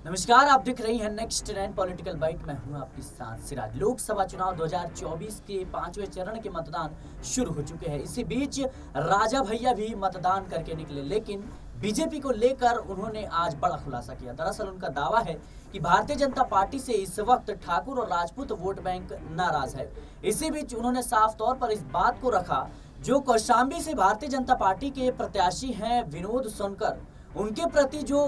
नमस्कार, आप देख रही हैं नेक्स्ट 9 पॉलिटिकल बाइट। मैं हूं आपके साथ सिराज। लोकसभा चुनाव 2024 के 5वें चरण के मतदान शुरू हो चुके हैं। इसी बीच राजा भैया भी मतदान करके निकले, लेकिन बीजेपी को लेकर उन्होंने आज बड़ा खुलासा किया। दरअसल उनका दावा है कि भारतीय जनता पार्टी से इस वक्त ठाकुर और राजपूत वोट बैंक नाराज है। इसी बीच उन्होंने साफ तौर पर इस बात को रखा, जो कौशाम्बी से भारतीय जनता पार्टी के प्रत्याशी हैं विनोद सोनकर, उनके प्रति जो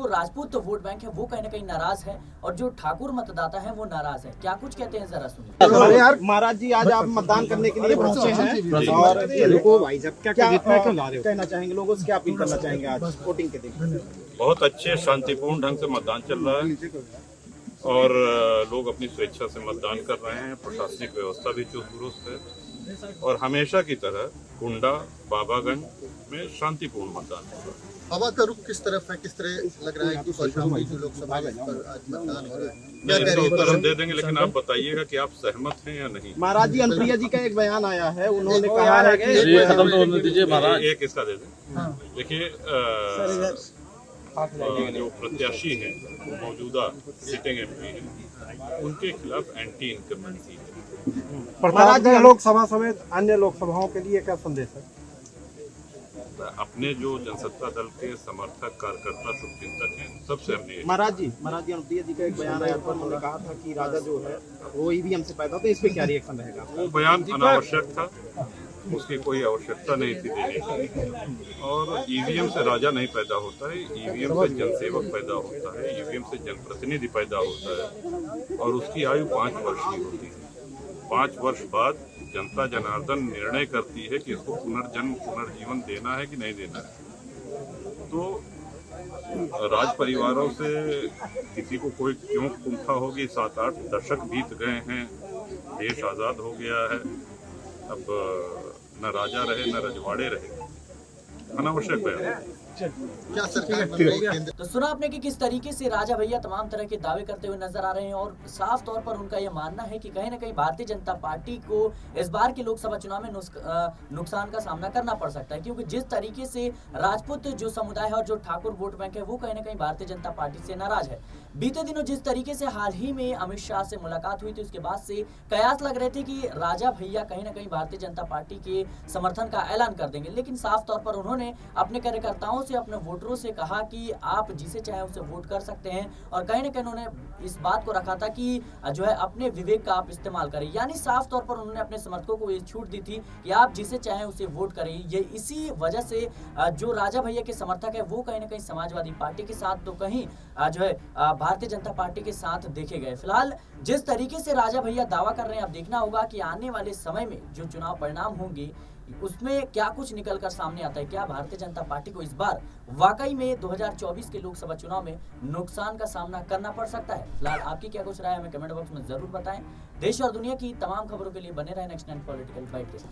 राजपूत वोट बैंक है वो कहीं ना कहीं नाराज है, और जो ठाकुर मतदाता है वो नाराज है। क्या कुछ कहते हैं, जरा सुनिए। यार महाराज जी, आज आप मतदान करने के लिए पहुंचे हैं और लोगों भाई साहब क्या कहना चाहेंगे, लोगों से क्या अपील करना चाहेंगे आज वोटिंग के दिन? बहुत अच्छे शांतिपूर्ण ढंग से मतदान चल रहा है और लोग अपनी स्वेच्छा से मतदान कर रहे हैं। प्रशासनिक व्यवस्था भी चुस्त दुरुस्त है और हमेशा की तरह कुंडा बाबागंज में शांतिपूर्ण मतदान हो रहा है। हवा का रुख किस तरफ है, किस तरह लग रहा है कि कौशाम्बी जो लोकसभा पर आज मतदान हो रहा है? इसका उत्तर हम दे देंगे, लेकिन आप बताइएगा कि आप सहमत हैं या नहीं। महाराज जी, अनुप्रिया जी का एक बयान आया है, उन्होंने कहा है कि खत्म तो होने दीजिए महाराज, एक इसका दे दें। देखिए, जो प्रत्याशी हैं मौजूदा सिटिंग एमपी हैं, उनके खिलाफ एंटी इनकम्बेंसी है। महाराज जी, लोकसभा समेत अन्य लोकसभाओं के लिए क्या संदेश है? अपने जो जनसत्ता दल के समर्थक कार्यकर्ता शुभचिंतक हैं, सबसे हमने महाराज जी अनुप्रिया जी का एक बयान आया था, उन्होंने कहा था कि राजा जो है वो ईवीएम से पैदा होता है, इस पे क्या रिएक्शन रहेगा? वो बयान अनावश्यक था, उसकी कोई आवश्यकता नहीं थी देने की। और ईवीएम से राजा नहीं पैदा होता है, ईवीएम से जनसेवक पैदा होता है, ईवीएम से जनप्रतिनिधि पैदा होता है और उसकी आयु 5 वर्ष की होती है। 5 वर्ष बाद जनता जनार्दन निर्णय करती है कि इसको पुनर्जीवन देना है कि नहीं देना है। तो राज परिवारों से किसी को कोई क्यों कुंठा होगी? 7-8 दशक बीत गए हैं, देश आज़ाद हो गया है, अब न राजा रहे न रजवाड़े रहे, अनावश्यक बयान। क्या सरकार बन रही है? तो सुना आपने कि किस तरीके से राजा भैया तमाम तरह के दावे करते हुए नजर आ रहे हैं, और साफ तौर पर उनका यह मानना है कि कहीं ना कहीं भारतीय जनता पार्टी को इस बार के लोकसभा चुनाव में नुकसान का सामना करना पड़ सकता है, क्योंकि जिस तरीके से राजपूत जो समुदाय है और जो ठाकुर वोट बैंक है वो कहीं ना कहीं भारतीय जनता पार्टी से नाराज है। बीते दिनों जिस तरीके से हाल ही में अमित शाह से मुलाकात हुई थी, उसके बाद से कयास लग रहे थे कि राजा भैया कहीं ना कहीं भारतीय जनता पार्टी के समर्थन का ऐलान कर देंगे, लेकिन साफ तौर पर उन्होंने अपने कार्यकर्ताओं से, अपने वोटरों से कहा कि आप जिसे चाहे उसे वोट कर सकते हैं, और कहीं ना कहीं उन्होंने इस बात को रखा था कि जो है अपने विवेक का आप इस्तेमाल करें। यानी साफ तौर पर उन्होंने अपने समर्थकों को ये छूट दी थी कि आप जिसे चाहे उसे वोट करें। ये इसी वजह से जो राजा भैया के समर्थक है वो कहीं ना कहीं समाजवादी पार्टी के साथ, तो कहीं जो है भारतीय जनता पार्टी के साथ देखे गए। फिलहाल जिस तरीके से राजा भैया दावा कर रहे हैं, अब देखना होगा कि आने वाले समय में जो चुनाव परिणाम होंगे उसमें क्या कुछ निकल कर सामने आता है। क्या भारतीय जनता पार्टी को इस बार वाकई में 2024 के लोकसभा चुनाव में नुकसान का सामना करना पड़ सकता है? फिलहाल आपकी क्या कुछ राय है, हमें कमेंट बॉक्स में जरूर बताएं। देश और दुनिया की तमाम खबरों के लिए बने रहे नेक्स्ट 9 पॉलिटिकल बाइट के साथ।